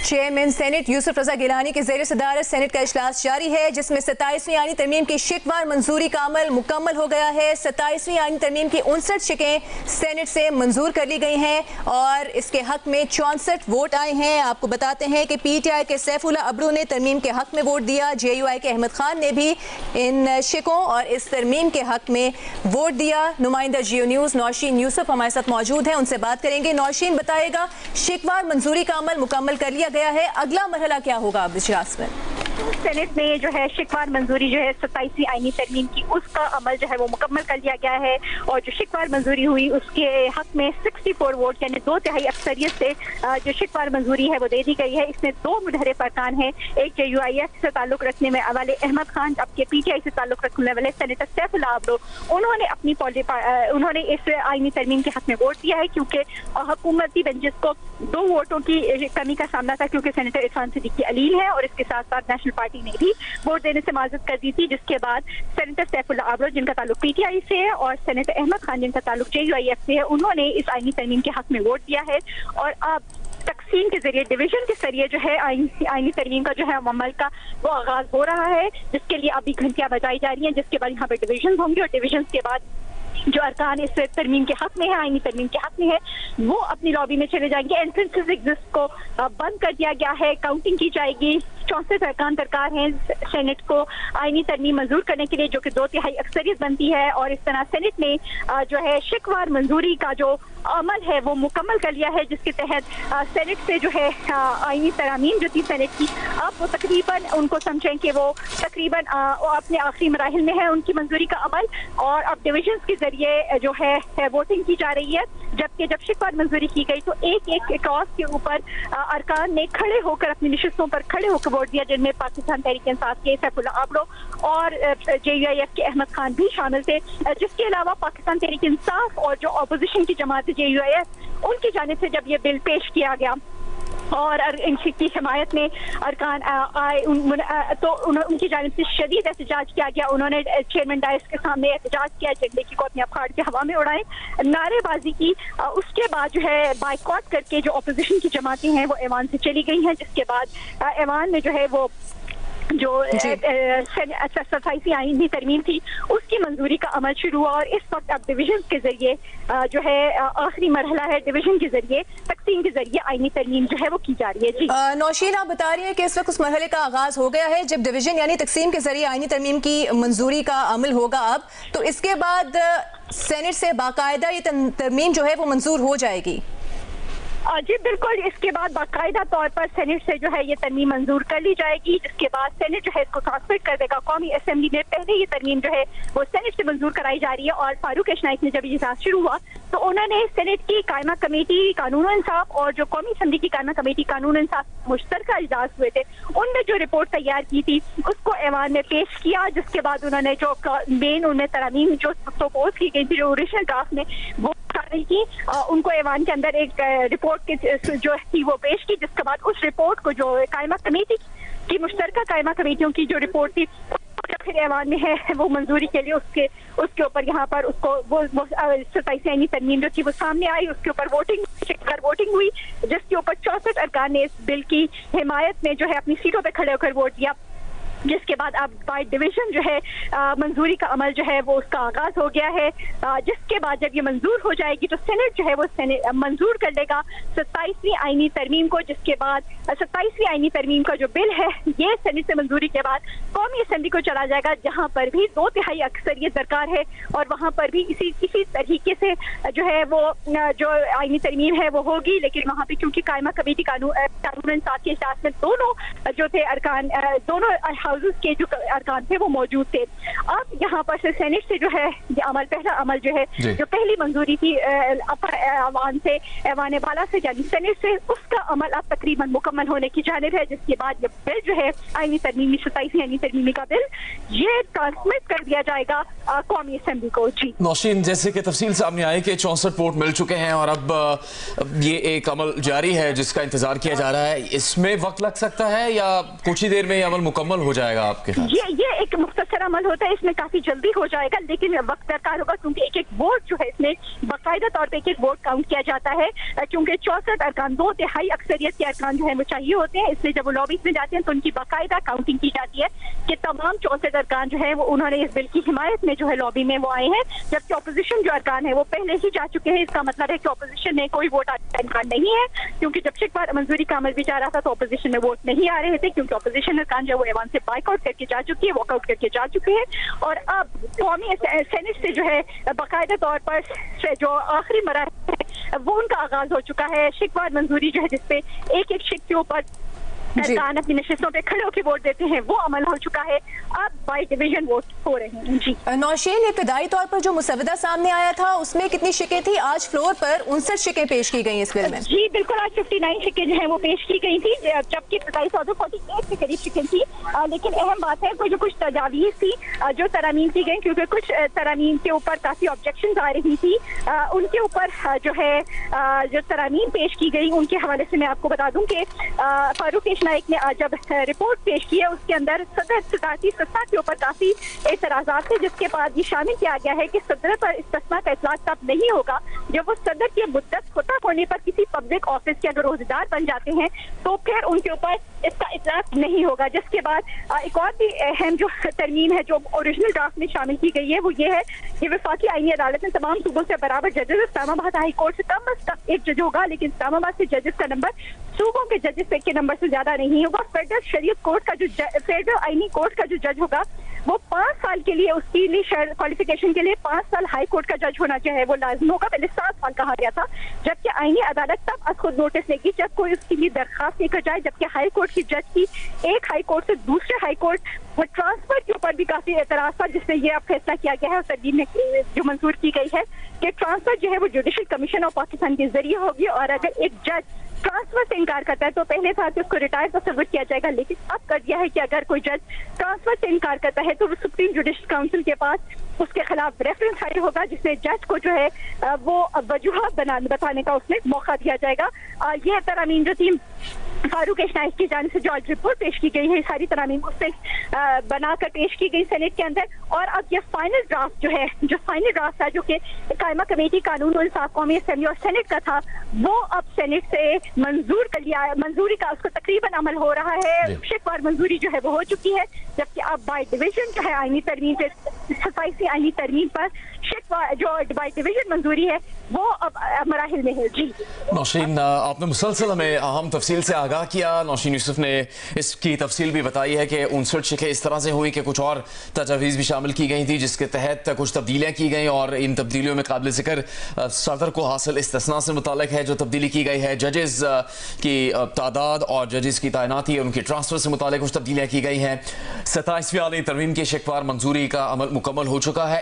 Chairman senate Yusuf रजा गिलानी के ज़ेर सदारत सेनेट का इजलास जारी है, जिसमें 27वीं आईनी तरमीम की शिकवार मंजूरी का अमल मुकम्मल हो गया है। 27वीं आईनी तरमीम की 59 शिकें सेनेट से मंजूर कर ली गई हैं और इसके हक में 64 वोट आए हैं। आपको बताते हैं कि PTI के सैफुल्लाह अब्रू ने तरमीम के हक में वोट दिया। JUI के अहमद खान ने भी इन शिकों और इस तरमीम के हक में वोट दिया। नुमाइंदा जियो न्यूज़ नौशीन यूसुफ हमारे साथ मौजूद हैं, उनसे बात करेंगे। नौशीन, बताएगा शिकवार मंजूरी का अमल मुकम्मल कर लिया गया है, अगला मरहला क्या होगा अब इजलास में? सेनेट ने जो है शिकवार मंजूरी जो है 27वीं आईनी तरमीम की, उसका अमल जो है वो मुकम्मल कर लिया गया है और जो शिकवार मंजूरी हुई उसके हक में 64 वोट यानी 2/3 अक्सरियत से जो शिकवार मंजूरी है वो दे दी गई है। इसमें 2 मुनहरिफ अरकान हैं, एक JUIF से ताल्लुक रखने में वाले अहमद खान, जबकि PTI से ताल्लुक रखने वाले सेनेटर सैफुल्लाह अब्रू, उन्होंने इस आईनी तरमीम के हक में वोट दिया है क्योंकि हुकूमती बेंचेस को 2 वोटों की कमी का सामना था क्योंकि सेनेटर इरफान सिद्दीकी अलील है और इसके साथ साथ नेशनल पार्टी ने भी वोट देने से माजरत कर दी थी, जिसके बाद सेनेटर सैफुल्लाह अब्रू जिनका ताल्लुक PTI से है और सेनेटर अहमद खान जिनका ताल्लुक JUIF से है, उन्होंने इस आईनी तरमीम के हक में वोट दिया है। और अब तकसीम के जरिए, डिवीजन के जरिए जो है आईनी तरमीम का जो है अमल का वो आगाज हो रहा है, जिसके लिए अभी घंटियां बजाई जा रही हैं, जिसके बाद यहाँ पे डिवीजन होंगे और डिवीजन के बाद जो अरकान इस तरमीम के हक में है, आईनी तरमीम के हक में है, वो अपनी लॉबी में चले जाएंगे। एंट्रेंसेस एग्जिस्ट को बंद कर दिया गया है, काउंटिंग की जाएगी। 64 अरकान दरकार हैं सेनेट को आईनी तरमीम मंजूर करने के लिए, जो कि 2/3 अक्सरियत बनती है। और इस तरह सेनेट ने जो है शिकवार मंजूरी का जो अमल है वो मुकम्मल कर लिया है, जिसके तहत सेनेट से जो है आईनी तरमीम जो थी सेनेट की, अब वो तकरीबन उनको समझें कि वो तकरीबन अपने आखिरी मराहिल में है उनकी मंजूरी का अमल। और अब डिविजन के जरिए जो है वोटिंग की जा रही है, जबकि जब शिकवार मंजूरी की गई तो एक क्रॉस के ऊपर अरकान ने खड़े होकर अपनी निशिस्तों पर खड़े होकर वोट दिया, जिनमें पाकिस्तान तहरीक इंसाफ के सैफुल्लाह अब्रू और JUIF के अहमद खान भी शामिल थे। जिसके अलावा पाकिस्तान तहरीक इंसाफ और जो अपोजिशन की जमात JUIF, उनकी जानिब से जब ये बिल पेश किया गया और इनकी हिमायत में अरकान आए तो उनकी जानिब से शदीद एहतजाज किया गया। उन्होंने चेयरमैन डाइस के सामने एहतजाज किया, झंडे की को अपने आप फाड़ के हवा में उड़ाए, नारेबाजी की। उसके बाद जो है बाइकआउट करके जो अपोजिशन की जमातें हैं वो ऐवान से चली गई हैं, जिसके बाद ऐवान में जो है वो जो 27वीं आईनी तरमीम थी उसकी मंजूरी का अमल शुरू हुआ। और इस वक्त अब डिवीजन के जरिए जो है आखिरी मरहला है, डिवीजन के जरिए तकसीम के जरिए आईनी तरमीम जो है वो की जा रही है। जी नौशीन, आप बता रही है कि इस वक्त उस मरहले का आगाज हो गया है जब डिवीजन यानी तकसीम के जरिए आईनी तरमीम की मंजूरी का अमल होगा। अब तो इसके बाद सेनेट से बाकायदा ये तरमीम जो है वो मंजूर हो जाएगी? जी बिल्कुल, इसके बाद बाकायदा तौर पर सेनेट से जो है ये तरमीम मंजूर कर ली जाएगी, जिसके बाद सेनेट जो है इसको ट्रांसमिट कर देगा कौमी असेंबली में। पहले ये तरमीम जो है वो सेनेट से मंजूर कराई जा रही है और फारूक एशनाइक ने जब इजलास शुरू हुआ तो उन्होंने सेनेट की कायमा कमेटी कानून इंसाफ और जो कौमी असेंबली की कायमा कमेटी कानून इंसाफ मुश्तरका इजलास हुए थे, उनने जो रिपोर्ट तैयार की थी उसको ऐवान में पेश किया। जिसके बाद उन्होंने जो मेन उनमें तरमीम जो प्रपोज की गई थी, जो ओरिजिनल ड्राफ्ट में वो रही थी, उनको ऐवान के अंदर एक रिपोर्ट जो थी वो पेश की। जिसके बाद उस रिपोर्ट को जो कायमा कमेटी की मुश्तरका कायमा कमेटियों की जो रिपोर्ट थी फिर ऐवान में है वो मंजूरी के लिए उसके ऊपर यहाँ पर उसको वो 27वीं आईनी तरमीम जो थी वो सामने आई, उसके ऊपर वोटिंग हुई, जिसके ऊपर 64 अरकान ने इस बिल की हिमायत में जो है अपनी सीटों पर खड़े होकर वोट दिया। जिसके बाद अब बाय डिवीजन जो है मंजूरी का अमल जो है वो उसका आगाज हो गया है। जिसके बाद जब ये मंजूर हो जाएगी तो सेनेट जो है वो मंजूर कर लेगा 27वीं आईनी तरमीम को। जिसके बाद 27वीं आईनी तरमीम का जो बिल है ये सेनेट से मंजूरी के बाद कौमी असेंबली को चला जाएगा, जहां पर भी 2/3 अक्सरियत दरकार है और वहां पर भी इसी तरीके से जो है वो जो आईनी तरमीम है वो होगी। लेकिन वहां पर क्योंकि कायमा कमेटी कानून इंसाफ के इजलास में दोनों जो थे अरकान, दोनों हाउसेस के जो अरकान थे वो मौजूद थे। अब यहाँ पर से सेनेट से जो है ये अमल, पहला अमल जो है जो पहली मंजूरी थी अपर ऐवान से, ऐवान बाला से यानी सेनेट से, उसका अमल अब तकरीबन मुकम्मल होने की जानिब है। जिसके बाद ये बिल जो है आईनी तरमीमी 27वीं आईनी तरमीमी का बिल ये ट्रांसमिट कर दिया जाएगा कौमी असेंबली को। जी नौशीन, जैसे कि तफसील सामने आई कि 64 वोट मिल चुके हैं और अब ये एक अमल जारी है जिसका इंतजार किया जा रहा है, इसमें वक्त लग सकता है या कुछ ही देर में ये अमल मुकम्मल हो जाएगा आपके ख्याल? ये एक मुख्तसर अमल होता है, इसमें काफी जल्दी हो जाएगा, लेकिन वक्त दरकार होगा क्योंकि एक एक वोट जो है इसमें बाकायदा तौर पर एक एक वोट काउंट किया जाता है, क्योंकि 64 अरकान 2/3 अक्सरियत के अरकान जो है वो चाहिए होते हैं। इसलिए जब वो लॉबीज में जाते हैं तो उनकी बाकायदा काउंटिंग की जाती है कि तमाम 64 अरकान जो है वो उन्होंने इस बिल की हिमायत में जो है लॉबी में वो आए हैं, जबकि ऑपोजिशन जो अरकान है वो पहले ही जा चुके हैं। इसका मतलब है कि ऑपोजिशन में कोई वोट का इम्कान नहीं है, क्योंकि जब शिकवा मंजूरी का अमल भी जा रहा था तो ऑपोजिशन में वोट नहीं आ रहे थे, क्योंकि ऑपोजिशन अरकान जो है वो ऐवान से बाइकआउट करके जा चुकी है, वॉकआउट करके जा चुके हैं। और अब कौमी सेनेट से जो है बाकायदा तौर पर जो आखिरी मरहला है वो उनका आगाज हो चुका है। शिकवा मंजूरी जो है जिसपे एक एक शिक के ऊपर अरकान अपनी नशिस्तों पे खड़े होकर वोट देते हैं वो अमल हो चुका है। अब बाई डिवीजन वोट हो रहे हैं। जी नौशीन, इब्तदाई तौर पर जो मुसवदा सामने आया था उसमें कितनी शिकें थी? आज फ्लोर पर 59 शिकें पेश की गई इस बिल में। जी बिल्कुल, आज 59 शिकें जो है वो पेश की गई थी, जबकि इब्तदाई तौर पर 48 के करीब शिकें थी। लेकिन अहम बात है जो कुछ तजावीज़ थी जो तरामीम की गई, क्योंकि कुछ तरामीम के ऊपर काफी ऑब्जेक्शन आ रही थी, उनके ऊपर जो है जो तरामीम पेश की गई उनके हवाले से मैं आपको बता दूं कि फारूक नाइक ने जब रिपोर्ट पेश की है उसके अंदर सदर सदारती इस्तिस्ना के ऊपर काफी एतराज़ात थे, जिसके बाद ये शामिल किया गया है कि सदर पर इस्तिस्ना का इतलाक तब नहीं होगा जब वो सदर की मुद्दत खत्म होने पर किसी पब्लिक ऑफिस के अगर रोजेदार बन जाते हैं तो फिर उनके ऊपर इसका इतलाक नहीं होगा। जिसके बाद एक और भी अहम जो तरमीम है जो ओरिजिनल ड्राफ्ट में शामिल की गई है वो ये है कि वफाकी आईनी अदालत में तमाम सूबों से बराबर जजेस, इस्लामाबाद हाई कोर्ट से कम अज कम एक जज होगा, लेकिन इस्लामाबाद से जजेस का नंबर सूबों के जजेस के नंबर से ज्यादा नहीं होगा। फेडरल शरीयत कोर्ट का जो फेडरल आईनी कोर्ट का जो जज होगा वो 5 साल के लिए उसके लिए क्वालिफिकेशन के लिए 5 साल हाई कोर्ट का जज होना जो है वो लाजिम होगा। पहले 7 साल कहा गया था, जबकि आईनी अदालत तब खुद नोटिस लेगी जब कोई उसके लिए दरखास्त लेकर जाए, जबकि हाई कोर्ट की जज की एक हाई कोर्ट से दूसरे हाई कोर्ट वो ट्रांसफर के ऊपर भी काफी एतराज था, जिससे ये अब फैसला किया गया है और तरमीम में जो मंजूर की गई है कि ट्रांसफर जो है वो जुडिशल कमीशन ऑफ पाकिस्तान के जरिए होगी। और अगर एक जज ट्रांसफर से इनकार करता है तो पहले था कि उसको रिटायर तस्वीर किया जाएगा, लेकिन अब कर दिया है कि अगर कोई जज ट्रांसफर से इनकार करता है तो वो सुप्रीम जुडिशल काउंसिल के पास उसके खिलाफ रेफरेंस फाइल होगा, जिससे जज को जो है वो वजूहात बताने का उसमें मौका दिया जाएगा। यह तरामीम जो थी फारूक नाइक की जानिब से जो आज रिपोर्ट पेश की गई है, सारी तरामीम उससे बनाकर पेश की गई सेनेट के अंदर। और अब ये फाइनल ड्राफ्ट जो है, जो फाइनल ड्राफ्ट है जो कि कायमा कमेटी कानून और इंसाफ कौमी असेंबली और सेनेट का था, वो अब सेनेट से मंजूर कर लिया, मंजूरी का उसको तकरीबन अमल हो रहा है। शिकवार मंजूरी जो है वो हो चुकी है, जबकि अब बाई डिवीजन जो है आईनी तरमीम पे 27 आईनी तरमीम पर शिकवार जो बाई डिवीजन मंजूरी है वो अब मराहिल में है। जी नौशीन, आपने मुसलसल हमें अहम तफसील से आगाह किया। नौशीन यूसुफ ने इसकी तफसील भी बताई है कि 59 शिकें इस तरह से हुई कि कुछ और तजावीज़ भी शामिल की गई थी जिसके तहत कुछ तब्दीलियाँ की गई, और इन तब्दीलियों में काबिल ज़िक्र सदर को हासिल इस्तिस्ना से मुताल्लिक़ है जो तब्दीली की गई है, जजेस की तादाद और जजेस की तैनाती और उनकी ट्रांसफ़र से मुताल्लिक़ कुछ तब्दीलियाँ की गई हैं। 27वीं आली तरमीम की शिकवार मंजूरी का अमल मुकम्मल हो चुका है।